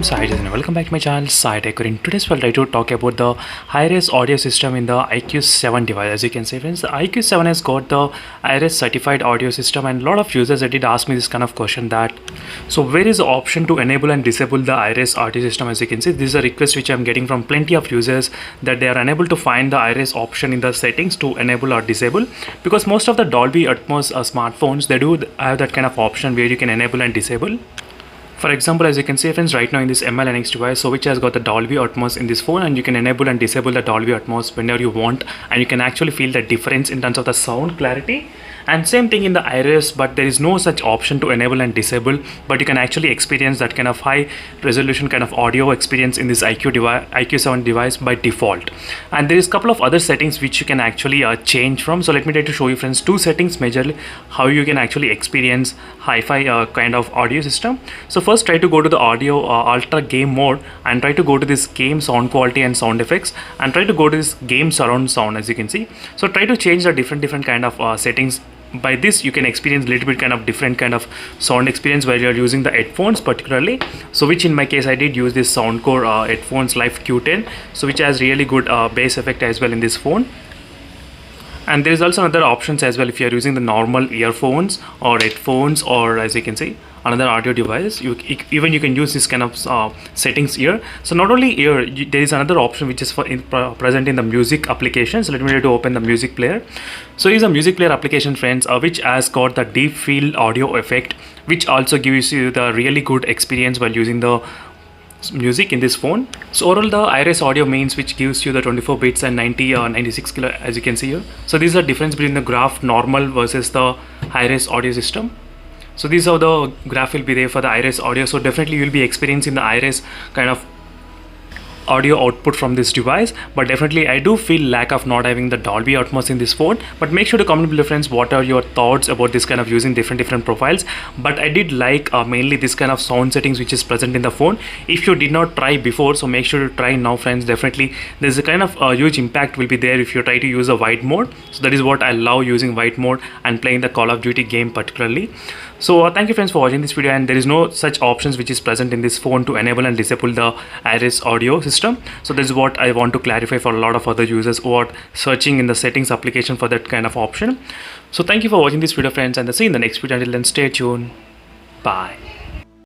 friends, hi and welcome back to my channel Sai Tech. In today's we'll try to talk about the Hi-Res audio system in the IQ7 device. As you can see friends, the IQ7 has got the Hi-Res certified audio system, and a lot of users did ask me this kind of question that so where is the option to enable and disable the Hi-Res audio system. As you can see, this is a request which I'm getting from plenty of users that they are unable to find the Hi-Res option in the settings to enable or disable, because most of the Dolby Atmos smartphones, they do have that kind of option where you can enable and disable. For example, as you can see friends, right now in this MLNX device, so which has got the Dolby Atmos in this phone, and you can enable and disable the Dolby Atmos whenever you want, and you can actually feel the difference in terms of the sound clarity. And same thing in the Hi-Res, but there is no such option to enable and disable, but you can actually experience that kind of high resolution kind of audio experience in this IQ7 device by default. And there is a couple of other settings which you can actually change from. So let me try to show you friends two settings majorly how you can actually experience hi-fi kind of audio system. So first try to go to the audio ultra game mode and try to go to this game sound quality and sound effects, and try to go to this game surround sound. As you can see, so try to change the different kind of settings. By this you can experience a little bit kind of different kind of sound experience while you're using the headphones particularly. So which in my case I did use this Soundcore headphones Live Q10, so which has really good bass effect as well in this phone. And there is also another options as well if you are using the normal earphones or headphones, or as you can see another audio device, you can use this kind of settings here. So not only here, there is another option which is present in the music application. So let me try to open the music player. So here's a music player application friends, which has got the deep field audio effect, which also gives you the really good experience while using the music in this phone. So overall the Hi-Res audio means which gives you the 24 bits and 96 kilo, as you can see here. So this is the difference between the graph normal versus the Hi-Res audio system. So this is how the graph will be there for the Hi-Res audio. So definitely you will be experiencing the Hi-Res kind of audio output from this device, but definitely I do feel lack of not having the Dolby Atmos in this phone. But make sure to comment below friends what are your thoughts about this kind of using different profiles. But I did like mainly this kind of sound settings which is present in the phone. If you did not try before, so make sure to try now friends. Definitely there's a kind of huge impact will be there if you try to use a wide mode. So that is what I love using wide mode and playing the Call of Duty game particularly. So thank you friends for watching this video, and there is no such options which is present in this phone to enable and disable the Hi-Res audio system. So this is what I want to clarify for a lot of other users who are searching in the settings application for that kind of option. So thank you for watching this video friends, and I'll see you in the next video. Until then, stay tuned. Bye.